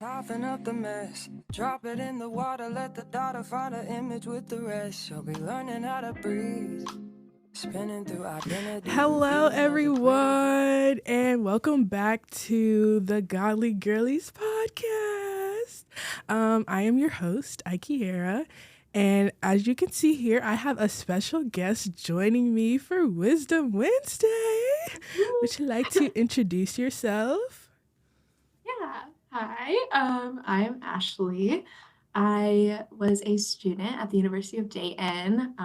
Soften up the mess, drop it in the water, let the daughter find her image with the rest. She'll be learning how to breathe, spinning through identity. Hello, everyone, and welcome back to the Godly Girlies podcast. I am your host, Aikiera, and as you can see here, I have a special guest joining me for Wisdom Wednesday. Would you like to introduce yourself? Yeah. Hi, I'm Ashleigh. I was a student at the University of Dayton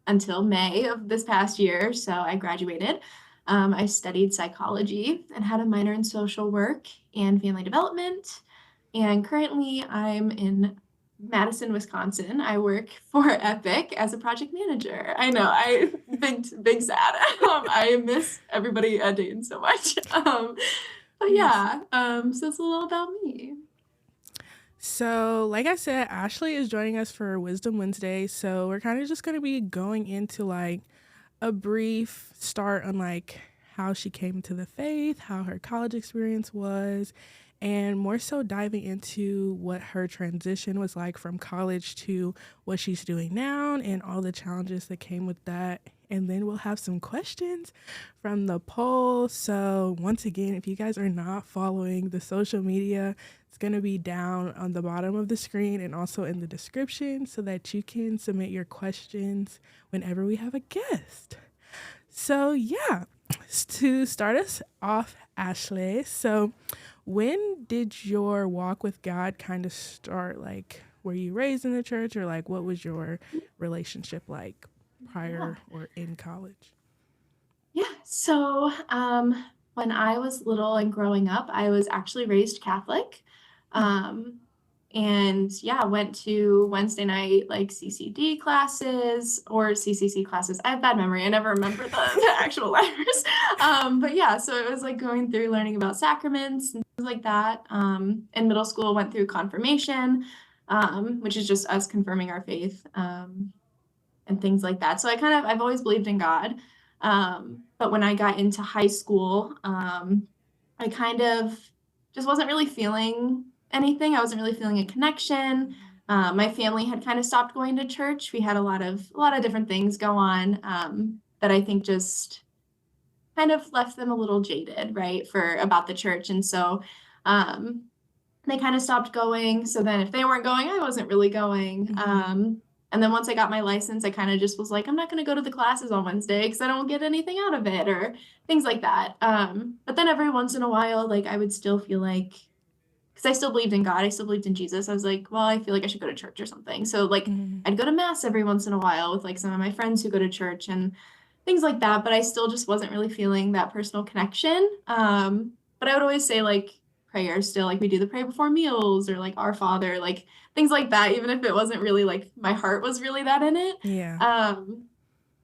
until May of this past year, so I graduated. I studied psychology and had a minor in social work and family development. And currently I'm in Madison, Wisconsin. I work for Epic as a project manager. I know, big sad. I miss everybody at Dayton so much. But yeah, so it's a little about me. So, like I said, Ashleigh is joining us for Wisdom Wednesday. So we're kind of just going to be going into like a brief start on like how she came to the faith, how her college experience was, and more so diving into what her transition was like from college to what she's doing now and all the challenges that came with that. And then we'll have some questions from the poll. So once again, if you guys are not following the social media, it's going to be down on the bottom of the screen and also in the description so that you can submit your questions whenever we have a guest. So yeah, to start us off, Ashleigh, so when did your walk with God kind of start? Like, were you raised in the church, or like what was your relationship like prior or in college? Yeah, so when I was little and growing up, I was actually raised Catholic. And yeah, went to Wednesday night like CCD classes or CCC classes. I have bad memory. I never remember the actual letters. But yeah, so it was like going through learning about sacraments and things like that. In middle school, went through confirmation, which is just us confirming our faith and things like that. So I've always believed in God. But when I got into high school, I kind of just wasn't really feeling anything. I wasn't really feeling a connection. My family had kind of stopped going to church. We had a lot of different things go on that I think just kind of left them a little jaded, right, for about the church. And so they kind of stopped going. So then if they weren't going, I wasn't really going. And then once I got my license, I kind of just was like, I'm not going to go to the classes on Wednesday because I don't get anything out of it or things like that. But then every once in a while, like I would still feel like, because I still believed in God, I still believed in Jesus. I was like, well, I feel like I should go to church or something. So like I'd go to mass every once in a while with like some of my friends who go to church and things like that. But I still just wasn't really feeling that personal connection. But I would always say like prayers still, like we do the pray before meals or like Our Father, like things like that, even if it wasn't really like my heart was really that in it. Yeah.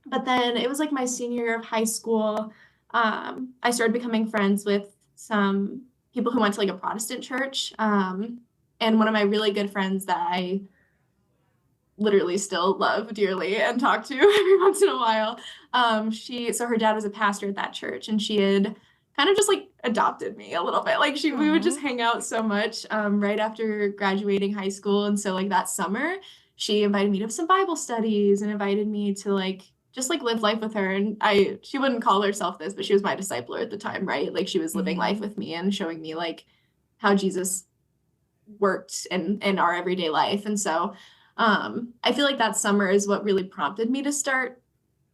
But then it was like my senior year of high school. I started becoming friends with some people who went to like a Protestant church. And one of my really good friends that I literally still love dearly and talk to every once in a while. So her dad was a pastor at that church, and she had kind of just like adopted me a little bit. Like we would just hang out so much right after graduating high school. And so like that summer, she invited me to some Bible studies and invited me to like just like live life with her. And she wouldn't call herself this, but she was my discipler at the time, right? Like she was living life with me and showing me like how Jesus worked in our everyday life. And so I feel like that summer is what really prompted me to start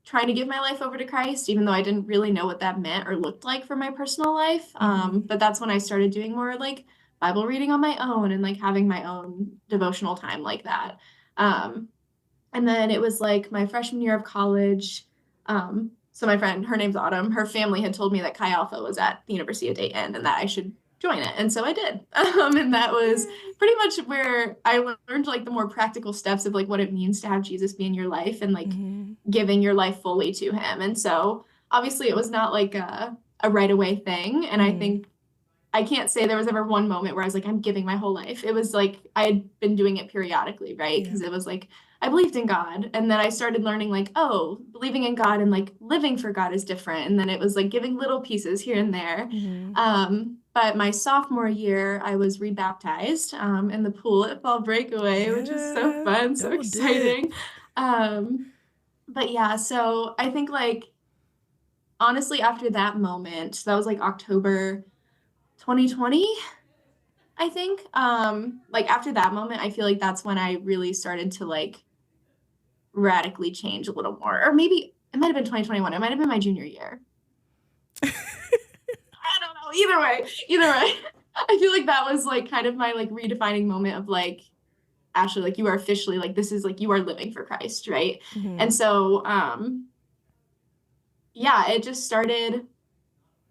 trying to give my life over to Christ, even though I didn't really know what that meant or looked like for my personal life. But that's when I started doing more like Bible reading on my own and like having my own devotional time like that. And then it was like my freshman year of college. So my friend, her name's Autumn, her family had told me that Chi Alpha was at the University of Dayton and that I should join it. And so I did. And that was pretty much where I learned like the more practical steps of like what it means to have Jesus be in your life and like giving your life fully to him. And so obviously it was not like a right away thing. And I think I can't say there was ever one moment where I was like, I'm giving my whole life. It was like I had been doing it periodically, right? Because it was like I believed in God. And then I started learning like, oh, believing in God and like living for God is different. And then it was like giving little pieces here and there. But my sophomore year, I was rebaptized in the pool at Fall Breakaway, which is so Yeah, fun, so double dip. exciting. But yeah, so I think like honestly, after that moment, that was like October 2020, I think. Like after that moment, I feel like that's when I really started to like radically change a little more. Or maybe it might have been 2021. It might have been my junior year. I don't know. Either way. I feel like that was like kind of my like redefining moment of like, Ashley, like you are officially like this is like you are living for Christ, right? Hmm. And so yeah, it just started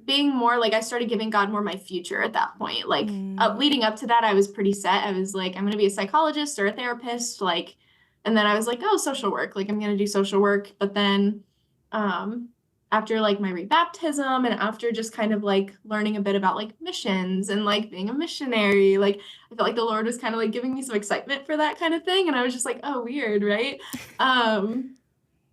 being more like I started giving God more my future at that point. Like Mm. leading up to that, I was pretty set. I was like, I'm going to be a psychologist or a therapist. Like, and then I was like, oh, social work. Like, I'm going to do social work. But then, um, after like my rebaptism and after just kind of like learning a bit about like missions and like being a missionary, like I felt like the Lord was kind of like giving me some excitement for that kind of thing. And I was just like, oh, weird, right? Um,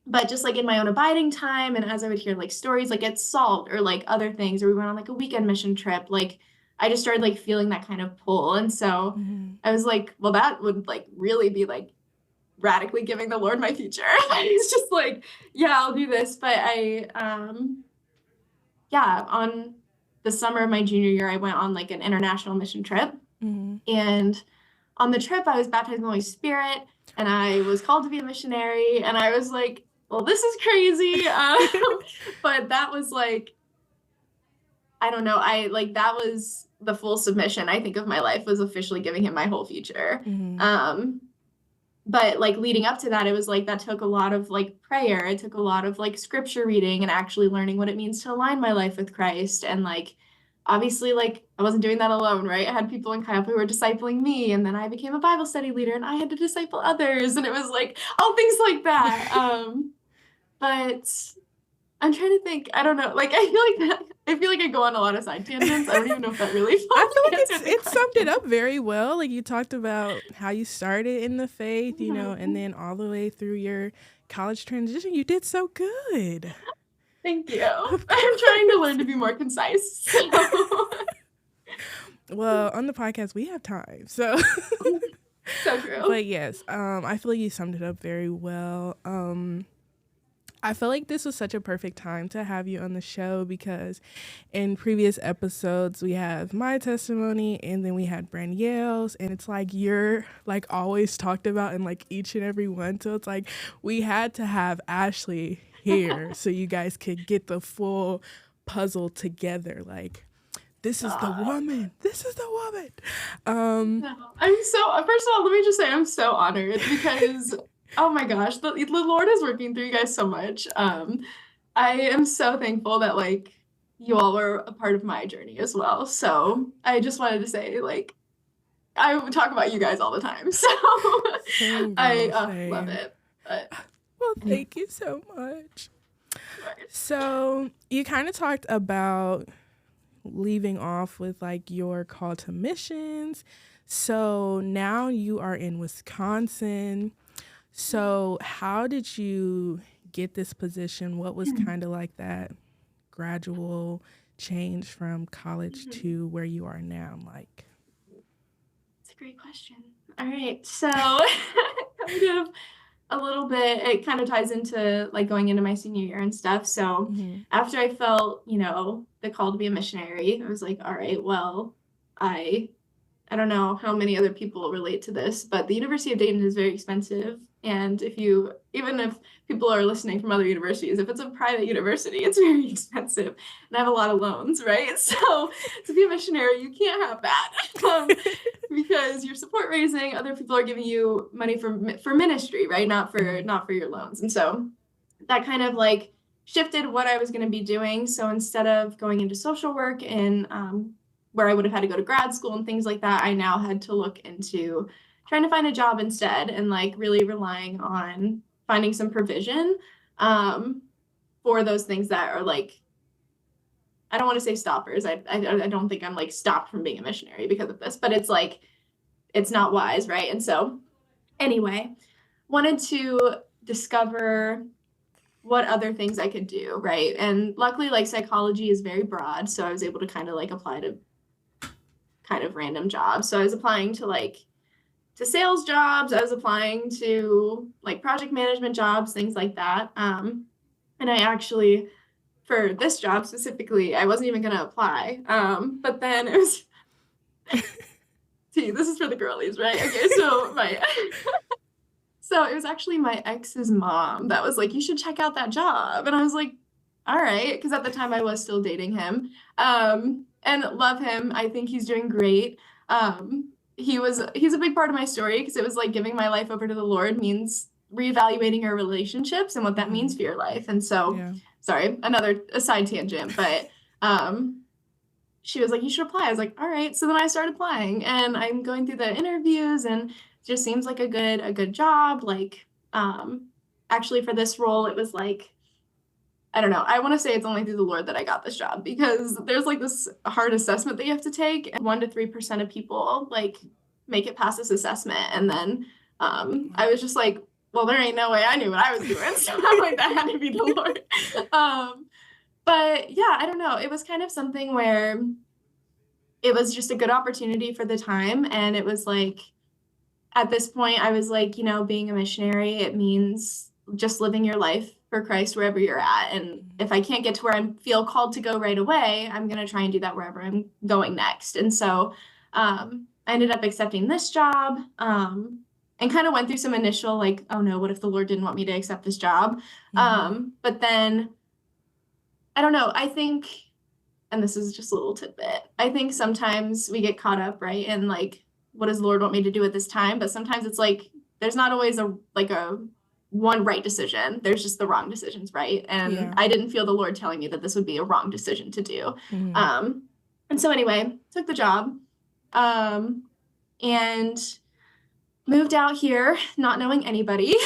but just like in my own abiding time and as I would hear like stories like at Salt or like other things, or we went on like a weekend mission trip, like I just started like feeling that kind of pull. And so Hmm. I was like, well, that would like really be like radically giving the Lord my future. It's just like, yeah, I'll do this. But yeah, on the summer of my junior year, I went on like an international mission trip. Hmm. And on the trip, I was baptized in the Holy Spirit and I was called to be a missionary. And I was like, well, this is crazy. But that was like, I don't know. I like that was the full submission, I think, of my life was officially giving him my whole future. Hmm. Um, but like leading up to that, it was like that took a lot of like prayer. It took a lot of like scripture reading and actually learning what it means to align my life with Christ. And like obviously like I wasn't doing that alone, right? I had people in Kaiop who were discipling me, and then I became a Bible study leader and I had to disciple others. And it was like all things like that. But I'm trying to think. I don't know. Like I feel like I go on a lot of side tangents. I don't even know if that really I feel like fully answered the it summed it question. up very well. Like you talked about how you started in the faith, and then all the way through your college transition. You did so good. Thank you. Of I'm trying to learn to course. be more concise. So, Well, on the podcast we have time, so. so true. But yes, I feel like you summed it up very well. I feel like this was such a perfect time to have you on the show because in previous episodes we have my testimony and then we had Branielle's, and it's like you're like always talked about in like each and every one. So it's like we had to have Ashleigh here so you guys could get the full puzzle together. Like this is the Uh, woman. This is the woman. Um no. First of all, let me just say I'm so honored because, oh my gosh, the Lord is working through you guys so much. I am so thankful that like you all were a part of my journey as well. So I just wanted to say, like, I would talk about you guys all the time. So Same I girl, love same. it. But Well, thank you so much. right. So, you kind of talked about leaving off with like your call to missions. So, now you are in Wisconsin. So, how did you get this position? What was kind of like that gradual change from college to where you are now? Like, It's a great question. All right. So kind of a little bit, it kind of ties into like going into my senior year and stuff. So mm-hmm, after I felt, the call to be a missionary, I was like, all right, well, I I don't know how many other people relate to this, but the University of Dayton is very expensive. And even if people are listening from other universities, if it's a private university, it's very expensive. And I have a lot of loans, right? So to be a missionary, you can't have that because you're support raising. Other people are giving you money for ministry, right? mm-hmm, Not for your loans. And so that kind of like shifted what I was going to be doing. So instead of going into social work and where I would have had to go to grad school and things like that, I now had to look into trying to find a job instead and like really relying on finding some provision um, for those things that are like, I don't want to say stoppers. I don't think I'm like stopped from being a missionary because of this, but it's like, it's not wise, right? And so anyway, wanted to discover what other things I could do, right? And luckily, like psychology is very broad, so I was able to kind of like apply to kind of random jobs. So I was applying to like to sales jobs. I was applying to like project management jobs, things like that. And I actually, for this job specifically, I wasn't even going to apply. But then it was, see, this is for the girlies, right? Okay, so so it was actually my ex's mom that was like, you should check out that job. And I was like, all right, because at the time I was still dating him. And love him. I think he's doing great. He's a big part of my story because it was like giving my life over to the Lord means reevaluating your relationships and what that means for your life. And so, sorry, another side tangent, but she was like, you should apply. I was like, all right. So then I started applying and I'm going through the interviews and it just seems like a good job. Like, actually for this role, it was like, I don't know. I want to say it's only through the Lord that I got this job because there's like this hard assessment that you have to take. And 1% to 3% of people like make it past this assessment. And then I was just like, well, there ain't no way I knew what I was doing. So I'm like, that had to be the Lord. But yeah, I don't know. It was kind of something where it was just a good opportunity for the time. And it was like, at this point, I was like, you know, being a missionary, it means just living your life for Christ wherever you're at. And if I can't get to where I feel called to go right away, I'm going to try and do that wherever I'm going next. And so I ended up accepting this job and kind of went through some initial like, oh no, what if the Lord didn't want me to accept this job? But then I don't know. I think, and this is just a little tidbit, I think sometimes we get caught up, right? And like, what does the Lord want me to do at this time? But sometimes it's like, there's not always a one right decision. There's just the wrong decisions, right? And I didn't feel the Lord telling me that this would be a wrong decision to do. And so anyway, took the job and moved out here, not knowing anybody.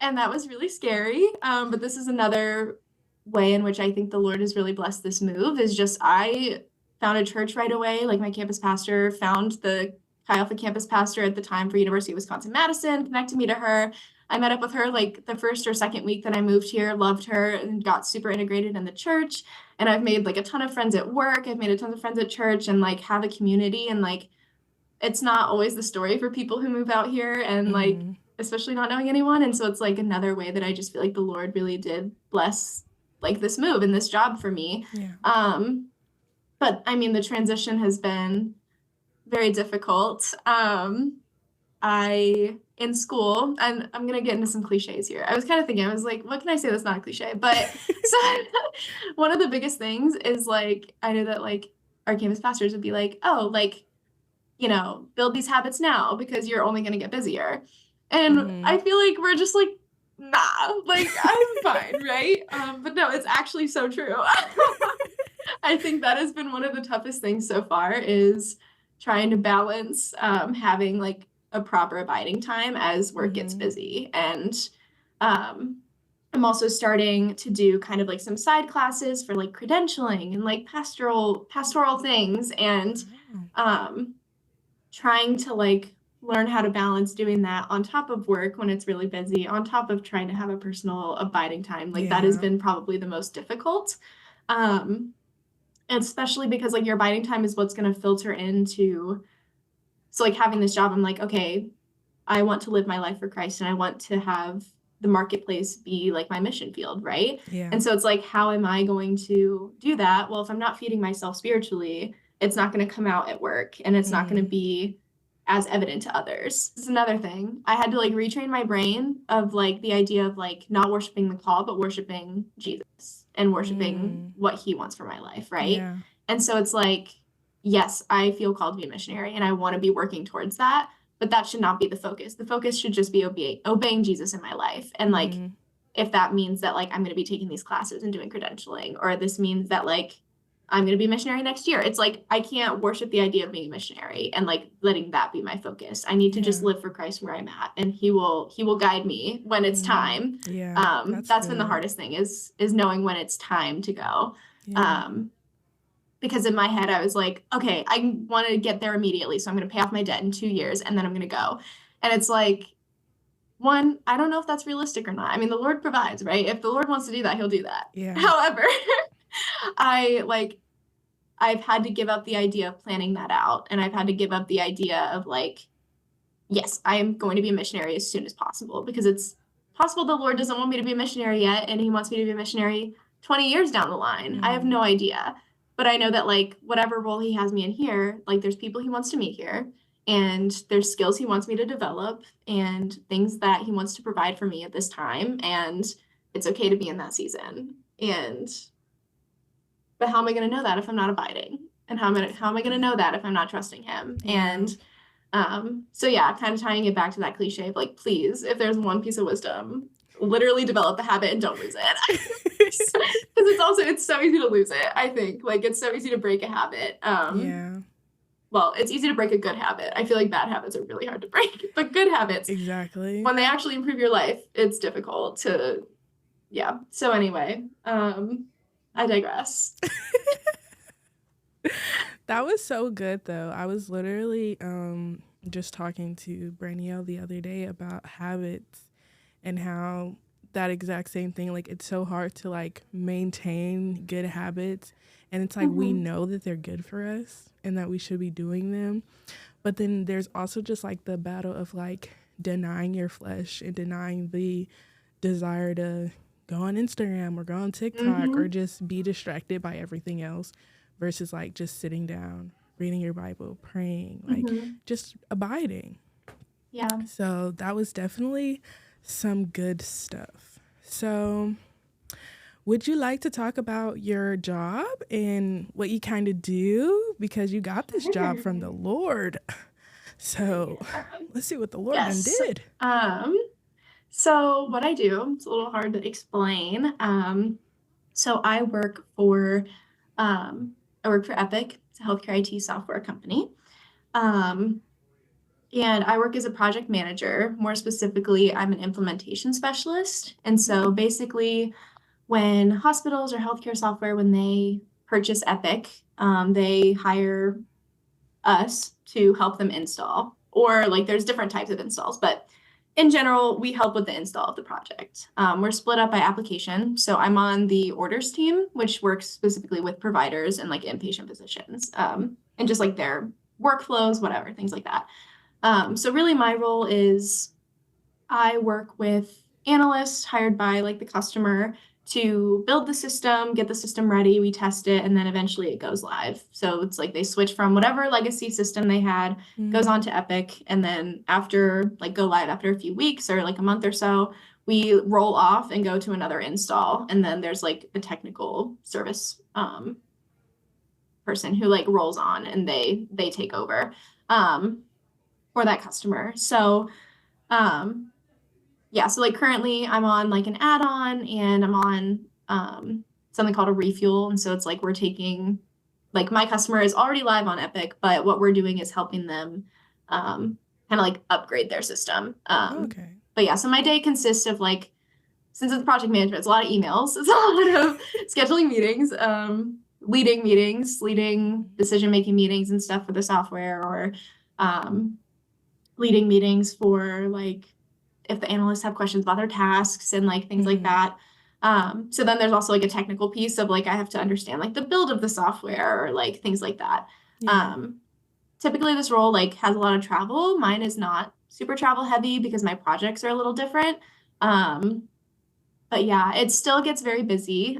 And that was really scary. But this is another way in which I think the Lord has really blessed this move is just I found a church right away. Like my campus pastor found the Chi Alpha campus pastor at the time for University of Wisconsin-Madison, connected me to her. I met up with her like the first or second week that I moved here, loved her and got super integrated in the church. And I've made like a ton of friends at work. I've made a ton of friends at church and like have a community. And like, it's not always the story for people who move out here and like, especially not knowing anyone. And so it's like another way that I just feel like the Lord really did bless like this move and this job for me. But I mean, the transition has been very difficult. In school, and I'm going to get into some cliches here. I was kind of thinking, I was like, what can I say that's not a cliche? But so one of the biggest things is like, I know that like our campus pastors would be like, oh, like, you know, build these habits now because you're only going to get busier. And I feel like we're just like, nah, like I'm fine, right? But no, it's actually so true. I think that has been one of the toughest things so far is trying to balance having like a proper abiding time as work gets busy. And I'm also starting to do kind of like some side classes for like credentialing and like pastoral things and trying to like learn how to balance doing that on top of work when it's really busy, on top of trying to have a personal abiding time. Like that has been probably the most difficult. Especially because like your abiding time is what's going to filter into, so like having this job, I'm like, okay, I want to live my life for Christ and I want to have the marketplace be like my mission field, right? And so it's like, how am I going to do that? Well, if I'm not feeding myself spiritually, it's not going to come out at work and it's not going to be as evident to others. This is another thing. I had to like retrain my brain of like the idea of like not worshiping the call, but worshiping Jesus and worshiping what he wants for my life, right? And so it's like, yes, I feel called to be a missionary and I want to be working towards that, but that should not be the focus. The focus should just be obeying Jesus in my life. And like, if that means that like I'm going to be taking these classes and doing credentialing, or this means that like I'm going to be a missionary next year. It's like, I can't worship the idea of being a missionary and like letting that be my focus. I need to just live for Christ where I'm at, and he will guide me when it's time. That's been the hardest thing is knowing when it's time to go. Because in my head, I was like, okay, I want to get there immediately. So I'm going to pay off my debt in 2 years and then I'm going to go. And it's like, one, I don't know if that's realistic or not. I mean, the Lord provides, right? If the Lord wants to do that, he'll do that. However, I like I've had to give up the idea of planning that out. And I've had to give up the idea of like, yes, I am going to be a missionary as soon as possible because it's possible the Lord doesn't want me to be a missionary yet, and he wants me to be a missionary 20 years down the line. I have Mm-hmm. no idea. But I know that like whatever role he has me in here, like there's people he wants to meet here, and there's skills he wants me to develop and things that he wants to provide for me at this time. And it's okay to be in that season. And but how am I going to know that if I'm not abiding? And how am I going to know that if I'm not trusting him? Yeah. And so yeah, kind of tying it back to that cliche of like, please, if there's one piece of wisdom, literally develop the habit and don't lose it. Because it's so easy to lose it, I think. Like it's so easy to break a habit. Yeah. Well, it's easy to break a good habit. I feel like bad habits are really hard to break, but good habits, Exactly. when they actually improve your life, it's difficult to, yeah. So anyway, I digress. That was so good though. I was literally just talking to Branielle the other day about habits and how that exact same thing, like it's so hard to like maintain good habits, and it's like we Mm-hmm. know that they're good for us and that we should be doing them, but then there's also just like the battle of like denying your flesh and denying the desire to go on Instagram or go on TikTok or Mm-hmm. just be distracted by everything else versus like just sitting down, reading your Bible, praying, like Mm-hmm. just abiding. Yeah. So that was definitely some good stuff. So, would you like to talk about your job and what you kind of do? Because you got this job Sure. from the Lord. So, Yeah. let's see what the Lord done Yes. did. Um, so what I do, it's a little hard to explain. So um, I work for Epic, it's a healthcare IT software company. Um, and I work as a project manager. More specifically, I'm an implementation specialist. And so basically, when hospitals or healthcare software, when they purchase Epic, they hire us to help them install. Or like there's different types of installs, but in general, we help with the install of the project. We're split up by application. So I'm on the orders team, which works specifically with providers and like inpatient physicians, and just like their workflows, whatever, things like that. So really my role is I work with analysts hired by like the customer to build the system, get the system ready, we test it, and then eventually it goes live. So it's like they switch from whatever legacy system they had, goes Mm, on to Epic, and then after like go live after a few weeks or like a month or so, we roll off and go to another install. And then there's like a technical service person who like rolls on and they take over um, for that customer. So um, yeah, so like currently I'm on like an add-on and I'm on something called a refuel. And so it's like we're taking like my customer is already live on Epic, but what we're doing is helping them kind of like upgrade their system. okay. But yeah, so my day consists of like since it's project management, it's a lot of emails, it's a lot of scheduling meetings, leading meetings, leading decision-making meetings and stuff for the software or um, leading meetings for like if the analysts have questions about their tasks and like things like Mm-hmm. that. So then there's also like a technical piece of like I have to understand like the build of the software or like things like that. Yeah. Um, Typically this role like has a lot of travel. Mine is not super travel heavy because my projects are a little different. Um, but yeah, it still gets very busy.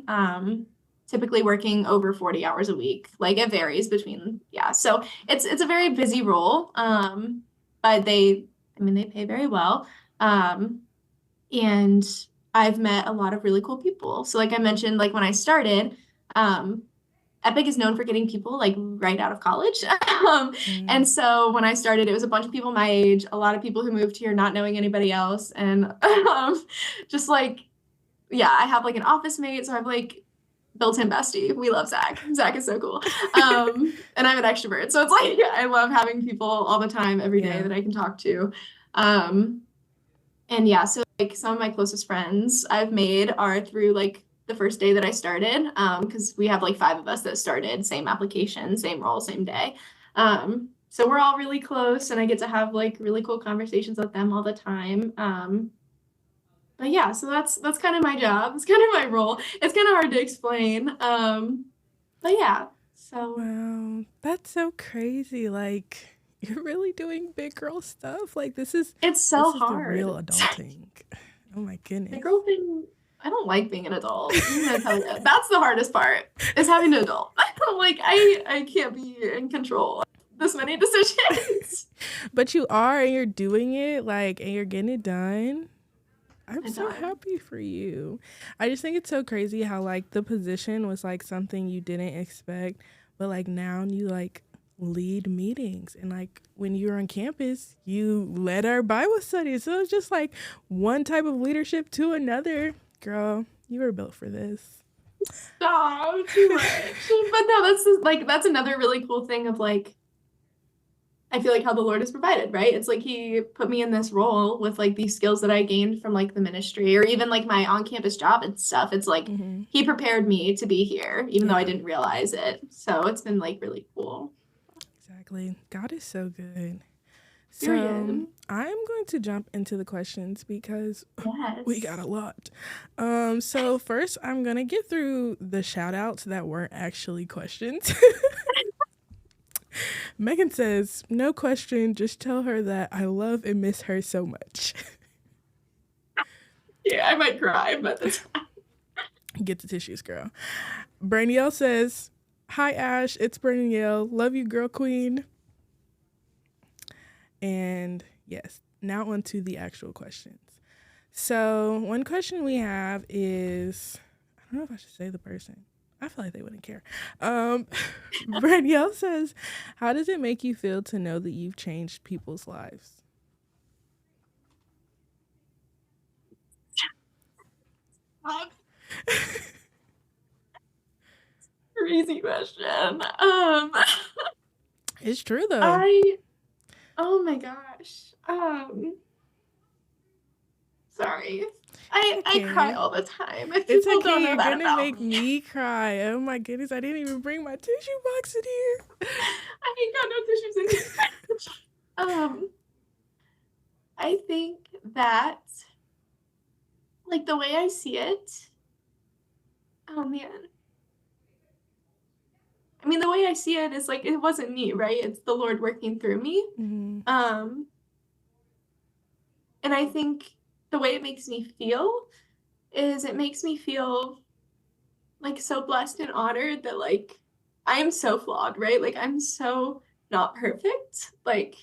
Typically working over 40 hours a week. Like it varies between, yeah. So it's a very busy role. But I mean, they pay very well. Um, and I've met a lot of really cool people. So like I mentioned, like when I started, um, Epic is known for getting people like right out of college. And Mm, so when I started, it was a bunch of people my age, a lot of people who moved here not knowing anybody else. And just like yeah, I have like an office mate, so I have like built-in bestie. We love Zach. Zach is so cool. And I'm an extrovert, so it's like I love having people all the time, every day yeah. that I can talk to. Um, and yeah, so like some of my closest friends I've made are through like the first day that I started, because we have like five of us that started same application, same role, same day. So we're all really close, and I get to have like really cool conversations with them all the time. But yeah, so that's kind of my job. It's kind of my role. It's kind of hard to explain. But yeah. So Wow, that's so crazy. Like, you're really doing big girl stuff. Like, this is it's so this is the real hard. adulting. Oh my The goodness. girl thing, I don't like being an adult. I'm gonna tell you. That's the hardest part, is having an adult. Like I can't be in control of this many decisions. But you are, and you're doing it, like, and you're getting it done. I'm I'm so done. happy for you. I just think it's so crazy how like the position was like something you didn't expect, but like now you like lead meetings, and like when you were on campus, you led our Bible studies. So it's just like one type of leadership to another. Girl, you were built for this. Stop, too much. But no, that's another really cool thing of like I feel like how the Lord has provided, right? It's like he put me in this role with like these skills that I gained from like the ministry or even like my on-campus job and stuff. It's like Mm-hmm. he prepared me to be here, even though I Yeah, didn't realize it. So it's been like really cool. exactly. God is so good. So Period. I'm going to jump into the questions because we got Yes. a lot. So first I'm gonna get through the shout outs that weren't actually questions. Megan says, no question, just tell her that I love and miss her so much. Yeah, I might cry, but that's Get the tissues, girl. Branielle says, hi Ash, it's Branielle. Love you, girl queen. And yes, now on to the actual questions. So one question we have is, I don't know if I should say the person. I feel like they wouldn't care. Branielle says, how does it make you feel to know that you've changed people's lives? a crazy question. It's true though. I oh my gosh. Sorry. It's I cry okay. all the time. If It's people don't okay. know You're that gonna about make me. me cry. Oh my goodness. I didn't even bring my tissue box in here. I ain't got no tissues in here. I think that like the way I see it, oh man. I mean, the way I see it is like it wasn't me, right? It's the Lord working through me. Mm-hmm. Um, and I think the way it makes me feel is it makes me feel like so blessed and honored that like I am so flawed, right? Like I'm so not perfect. Like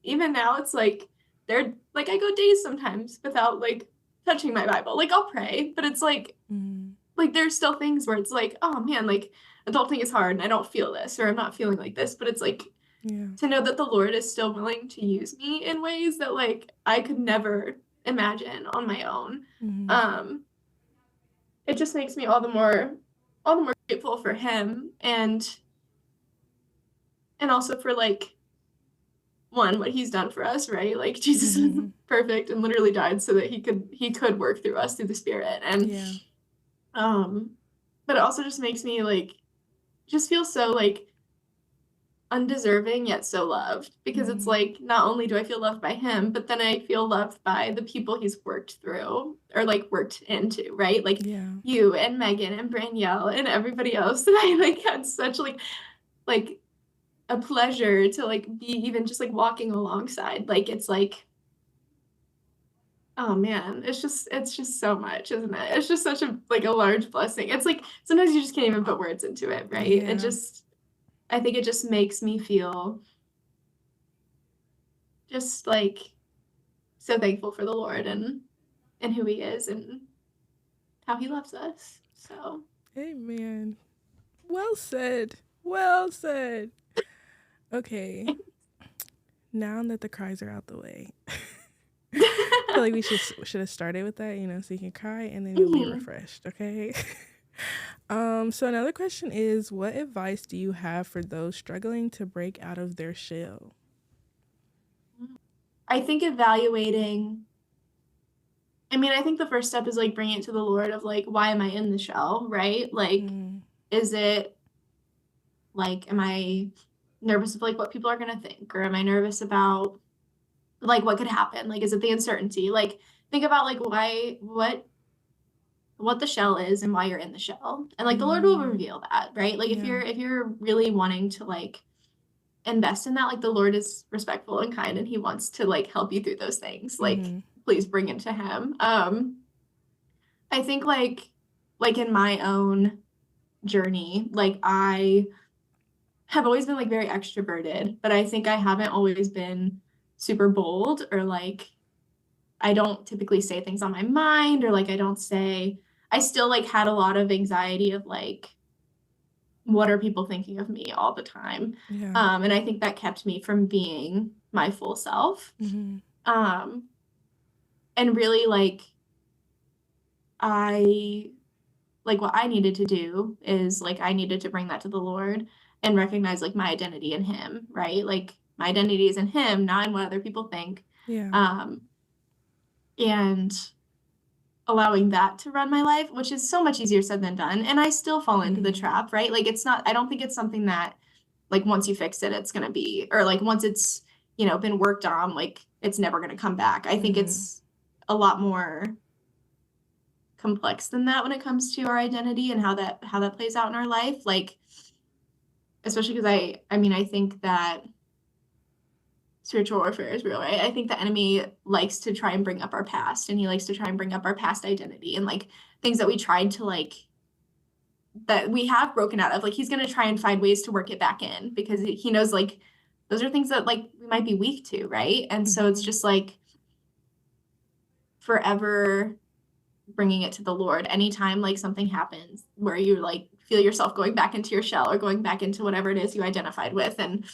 even now it's like there like I go days sometimes without like touching my Bible. Like I'll pray, but it's Mm-hmm. like there's still things where it's like, oh man, like adulting is hard and I don't feel this or I'm not feeling like this, but it's like Yeah. to know that the Lord is still willing to use me in ways that like I could never imagine on my own. Mm-hmm. Um it just makes me all the more grateful for him and also for like one what he's done for us, right? Like Jesus is Mm-hmm. perfect and literally died so that he could work through us through the spirit and Yeah. um but it also just makes me like just feel so like undeserving yet so loved because it's Mm-hmm. like not only do I feel loved by him, but then I feel loved by the people he's worked through or like worked into, right? Like Yeah. you and Megan and Branielle and everybody else that I like had such like a pleasure to like be even just like walking alongside. Like it's like, oh man, it's just so much, isn't it? It's just such a like a large blessing. It's like sometimes you just can't even put words into it, right? It Yeah. just I think it just makes me feel just like so thankful for the Lord and who he is and how he loves us. So Amen. Well said. Well said. Okay. Now that the cries are out the way, I feel like we should have started with that, so you can cry and then you'll be Mhm. refreshed, okay? So another question is, what advice do you have for those struggling to break out of their shell? I think evaluating I mean, I think the first step is like bringing it to the Lord of like, why am I in the shell, right? Like, Mm, is it like, am I nervous of like what people are gonna think, or am I nervous about like what could happen? Like, is it the uncertainty? Like, think about like what what the shell is and why you're in the shell. And like the Lord will Mm, reveal that, right? Like yeah. if you're really wanting to like invest in that, like the Lord is respectful and kind and he wants to like help you through those things. Like Mm-hmm. please bring it to him. I think like in my own journey, like I have always been like very extroverted, but I think I haven't always been super bold or like I don't typically say things on my mind or like I still like had a lot of anxiety of like what are people thinking of me all the time. Yeah. And I think that kept me from being my full self. Mm-hmm. Um, and really I like what I needed to do is like I needed to bring that to the Lord and recognize like my identity in him, right? Like my identity is in him, not in what other people think. Yeah. Um, and allowing that to run my life, which is so much easier said than done. And I still fall into the Mm-hmm. trap, right? Like it's not, I don't think it's something that like once you fix it, it's gonna be, or like once it's, been worked on, like it's never gonna come back. I think Mm-hmm. it's a lot more complex than that when it comes to our identity and how that plays out in our life. Like, especially because I mean, I think that spiritual warfare is real, right? I think the enemy likes to try and bring up our past and he likes to try and bring up our past identity and like things that we tried to like that we have broken out of. Like he's gonna try and find ways to work it back in because he knows like those are things that like we might be weak to, right? And so it's Mm-hmm. just like forever bringing it to the Lord anytime like something happens where you like feel yourself going back into your shell or going back into whatever it is you identified with and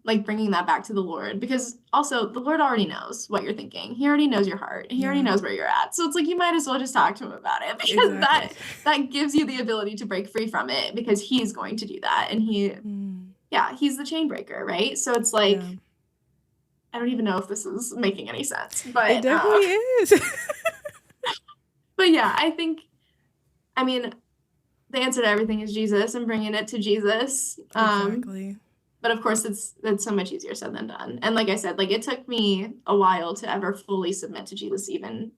like bringing that back to the Lord because also the Lord already knows what you're thinking. He already knows your heart. He already Yeah. knows where you're at. So it's like you might as well just talk to him about it because Exactly. that gives you the ability to break free from it because he's going to do that and Mm. he's the chain breaker, right? So it's Yeah. like I don't even know if this is making any sense, It definitely is. but yeah, I mean the answer to everything is Jesus and bringing it to Jesus. Exactly. But of course it's so much easier said than done. And like I said, like it took me a while to ever fully submit to Jesus. Even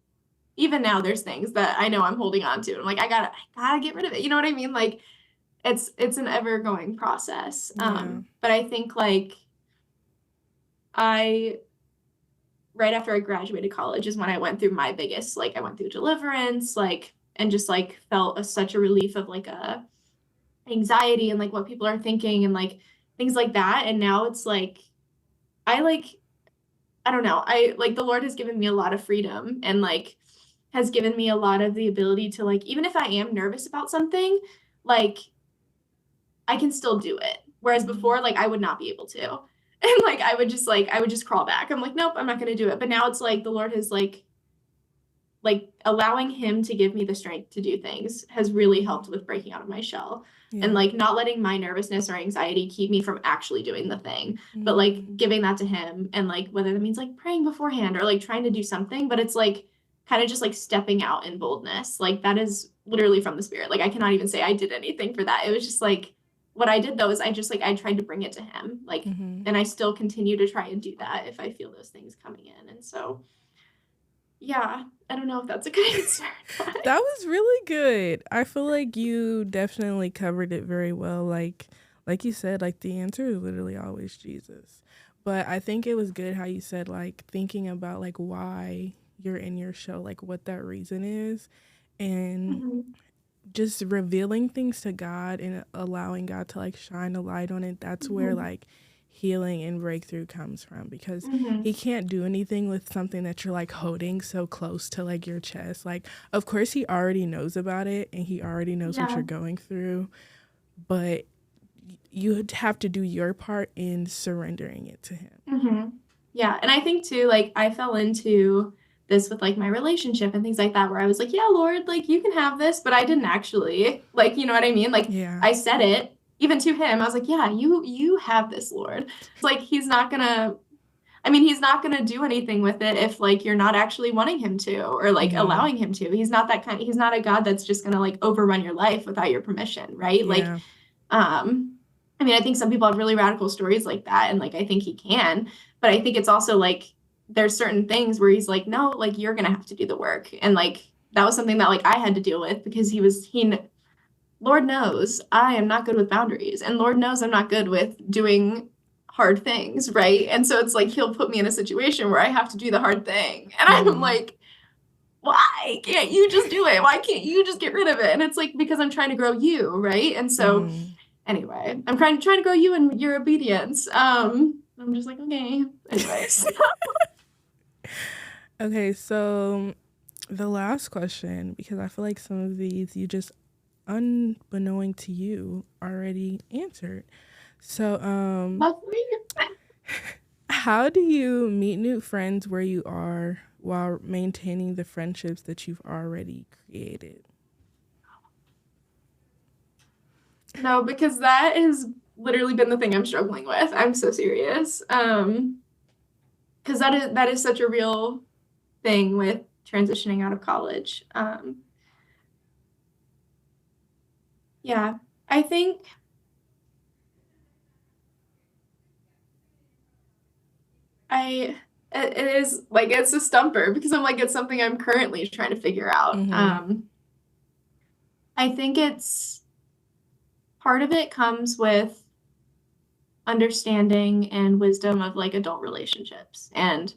now there's things that I know I'm holding on to. I'm like, I gotta get rid of it. You know what I mean? Like it's an ever going process. Yeah. But I think like I right after I graduated college is when I went through my biggest, like I went through deliverance, like and just like felt such a relief of like a anxiety and like what people are thinking and like things like that. And now it's I like I don't know. I like the Lord has given me a lot of freedom and like has given me a lot of the ability to like even if I am nervous about something, like I can still do it. Whereas Mm-hmm. before like I would not be able to. And I would just crawl back. I'm like, nope, I'm not going to do it. But now it's like the Lord has like allowing him to give me the strength to do things has really Mm-hmm. helped with breaking out of my shell and Yeah. like not letting my nervousness or anxiety keep me from actually doing the thing but like Mm. giving that to him and like whether that means like praying beforehand or like trying to do something but it's like kind of just like stepping out in boldness like that is literally from the spirit like I cannot even say I did anything for that it was just like what I did though is I just like I tried to bring it to him like Mm-hmm. and I still continue to try and do that if I feel those things coming in and so yeah, I don't know if that's a good answer. That was really good. I feel like you definitely covered it very well. Like you said, like the answer is literally always Jesus. But I think it was good how you said like thinking about like why you're in your show, like what that reason is, and Mhm, just revealing things to God and allowing God to like shine a light on it. That's where mhm, like healing and breakthrough comes from because mhm. he can't do anything with something that you're like holding so close to like your chest. Like, of course, he already knows about it and he already knows what Yeah. you're going through, but you have to do your part in surrendering it to him. Mhm. Yeah, and I think too, like I fell into this with like my relationship and things like that, where I was like, "Yeah, Lord, like you can have this," but I didn't actually, like, you know what I mean? Like Yeah. I said it even to him. I was like, "Yeah, you have this, Lord." It's like he's not gonna. I mean, he's not gonna do anything with it if like you're not actually wanting him to or like Mm-hmm. allowing him to. He's not that kind. He's not a God that's just gonna like overrun your life without your permission, right? Like Yeah. Um, I mean, I think some people have really radical stories like that, and like I think he can, but I think it's also like there's certain things where he's like, no, like you're gonna have to do the work, and like that was something that like I had to deal with because Lord knows I am not good with boundaries, and Lord knows I'm not good with doing hard things, right? And so it's like he'll put me in a situation where I have to do the hard thing. And I'm like, why can't you just do it? Why can't you just get rid of it? And it's like, because I'm trying to grow you, right? And so anyway, I'm trying to grow you in your obedience. I'm just like, okay. Anyways. Okay, so the last question, because I feel like some of these you just unbeknown to you already answered. So how do you meet new friends where you are while maintaining the friendships that you've already created? No, because that has literally been the thing I'm struggling with. I'm so serious. Because that is such a real thing with transitioning out of college. Yeah, I think it is like it's a stumper because I'm like it's something I'm currently trying to figure out. I think it's part of it comes with understanding and wisdom of like adult relationships, and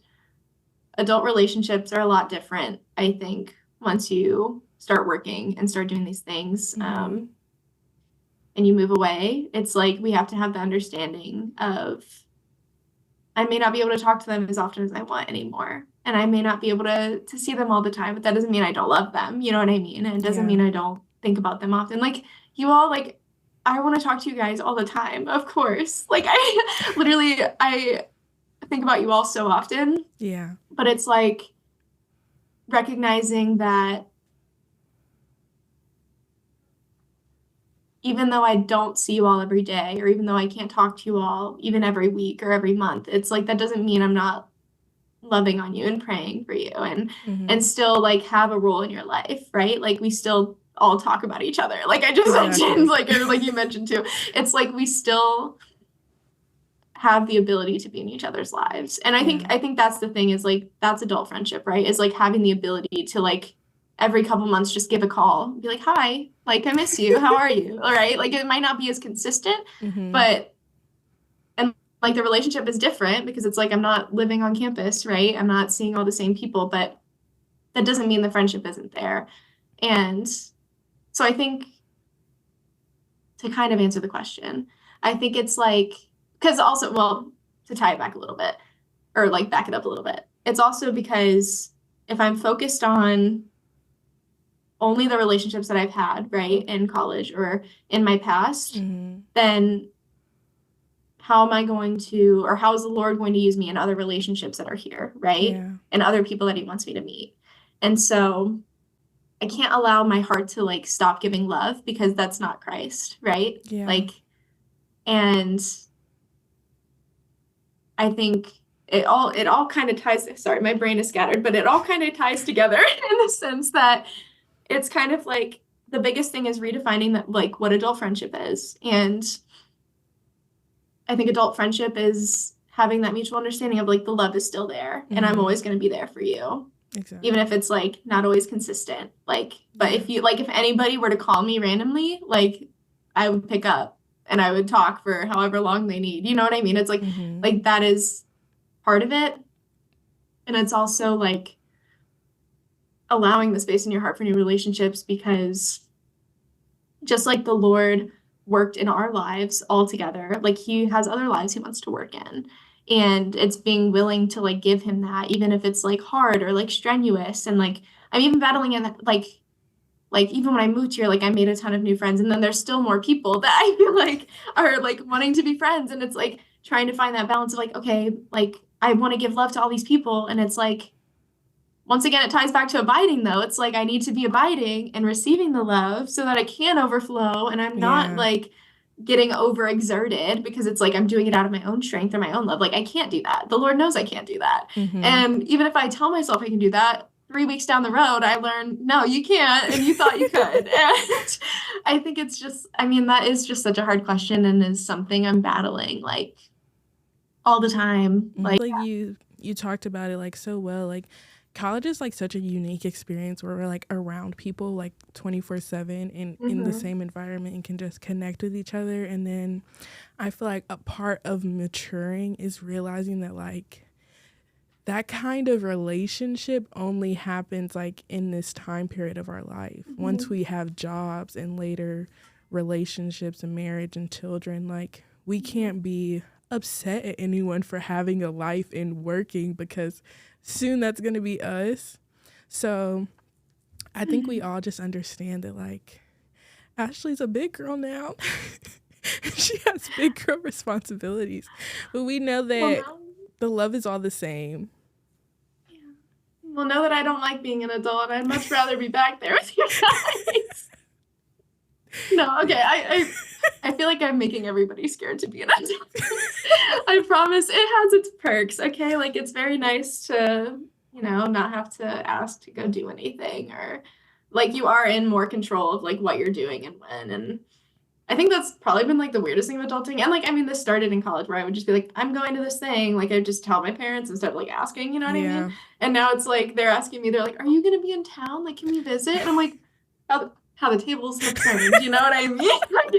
adult relationships are a lot different, I think, once you start working and start doing these things. And you move away, it's like we have to have the understanding of I may not be able to talk to them as often as I want anymore. And I may not be able to see them all the time, but that doesn't mean I don't love them. You know what I mean? And it doesn't mean I don't think about them often. Like you all, like, I want to talk to you guys all the time, of course. Like I think about you all so often. Yeah. But it's like recognizing that even though I don't see you all every day, or even though I can't talk to you all even every week or every month, it's like that doesn't mean I'm not loving on you and praying for you and still like have a role in your life, right? Like we still all talk about each other. Like I just mentioned, like you mentioned too. It's like we still have the ability to be in each other's lives. And I think that's the thing is like that's adult friendship, right? Is like having the ability to like every couple months just give a call, be like, hi, like I miss you. How are you? All right. Like it might not be as consistent, but and like the relationship is different because it's like I'm not living on campus, right? I'm not seeing all the same people, but that doesn't mean the friendship isn't there. And so I think to kind of answer the question, I think it's like because also, well, to tie it back a little bit or like back it up a little bit, it's also because if I'm focused on only the relationships that I've had, right, in college or in my past, then how am I going to, or how is the Lord going to use me in other relationships that are here, right? And other people that he wants me to meet. And so I can't allow my heart to like stop giving love because that's not Christ, right? Like, and I think it all kind of ties, sorry, my brain is scattered, but it all kind of ties together in the sense that it's kind of like the biggest thing is redefining that, like what adult friendship is. And I think adult friendship is having that mutual understanding of like the love is still there and I'm always going to be there for you. Exactly. Even if it's like not always consistent. Like, but if you like, if anybody were to call me randomly, like I would pick up and I would talk for however long they need. You know what I mean? It's like, like that is part of it. And it's also like allowing the space in your heart for new relationships because just like the Lord worked in our lives all together, like he has other lives he wants to work in. And it's being willing to like give him that, even if it's like hard or like strenuous. And like I'm even battling in like even when I moved here, like I made a ton of new friends, and then there's still more people that I feel like are like wanting to be friends. And it's like trying to find that balance of like, okay, like I want to give love to all these people. And it's like, once again, it ties back to abiding though. It's like I need to be abiding and receiving the love so that I can overflow and I'm not like getting overexerted because it's like I'm doing it out of my own strength or my own love. Like I can't do that. The Lord knows I can't do that. And even if I tell myself I can do that, 3 weeks down the road, I learned, no, you can't. And you thought you could. And I think it's just, I mean, that is just such a hard question and is something I'm battling like all the time. Like you talked about it like so well. Like college is like such a unique experience where we're like around people like 24/7 and in the same environment and can just connect with each other. And then I feel like a part of maturing is realizing that like that kind of relationship only happens like in this time period of our life. Once we have jobs and later relationships and marriage and children, like we can't be upset at anyone for having a life and working, because soon that's going to be us. So I think we all just understand that like Ashleigh's a big girl now. She has big girl responsibilities, but we know that the love is all the same. Yeah. Well, know that I don't like being an adult. I'd much rather be back there with you guys. No, okay. I feel like I'm making everybody scared to be an adult. I promise it has its perks, okay? Like, it's very nice to, you know, not have to ask to go do anything, or like you are in more control of like what you're doing and when. And I think that's probably been like the weirdest thing of adulting. And like, I mean, this started in college where I would just be like, I'm going to this thing. Like, I would just tell my parents instead of like asking, you know what I mean? And now it's like, they're asking me, they're like, are you going to be in town? Like, can we visit? And I'm like, how the tables have turned, you know what I mean? Like,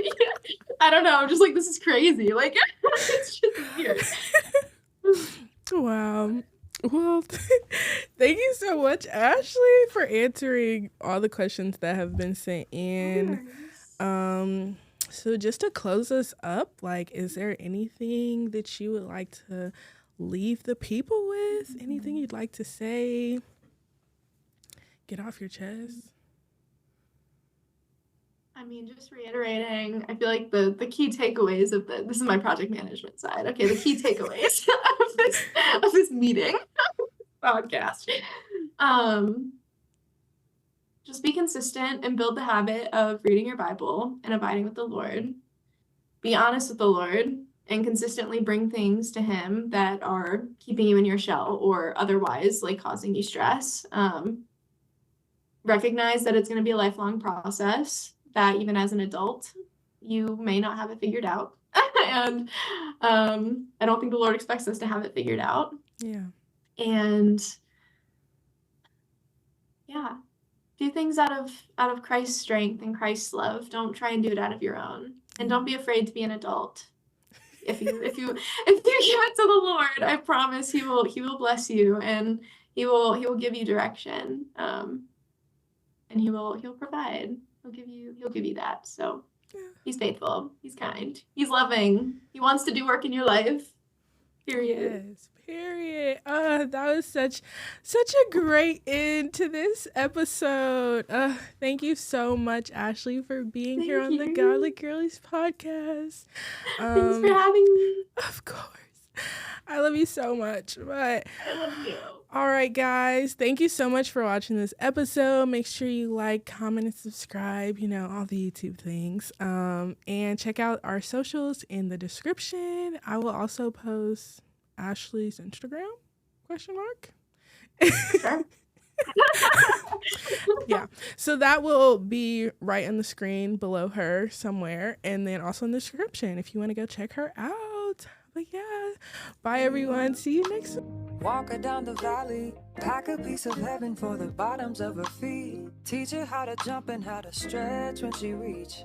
I don't know. I'm just like, this is crazy. Like, it's just weird. Wow. Well, thank you so much, Ashleigh, for answering all the questions that have been sent in. So just to close us up, like, is there anything that you would like to leave the people with? Anything you'd like to say? Get off your chest. I mean, just reiterating, I feel like the key takeaways of this is my project management side. Okay, the key takeaways of this meeting podcast. Just be consistent and build the habit of reading your Bible and abiding with the Lord. Be honest with the Lord and consistently bring things to him that are keeping you in your shell or otherwise like causing you stress. Recognize that it's going to be a lifelong process, that even as an adult, you may not have it figured out. And I don't think the Lord expects us to have it figured out. Yeah. And yeah, do things out of Christ's strength and Christ's love. Don't try and do it out of your own. And don't be afraid to be an adult. If you give it to the Lord, I promise he will bless you, and he will give you direction. And he'll provide. He'll give you that. So he's faithful. He's kind. He's loving. He wants to do work in your life. Period. Yes, period. That was such a great end to this episode. Thank you so much, Ashleigh, for being here on the Godly Girlies podcast. Thanks for having me. Of course. I love you so much. But I love you. All right, guys. Thank you so much for watching this episode. Make sure you like, comment, and subscribe, all the YouTube things. And check out our socials in the description. I will also post Ashleigh's Instagram, ? Sure. Yeah. So that will be right on the screen below her somewhere. And then also in the description if you want to go check her out. But yeah, bye everyone. See you next week. Walk her down the valley, pack a piece of heaven for the bottoms of her feet. Teach her how to jump and how to stretch when she reach.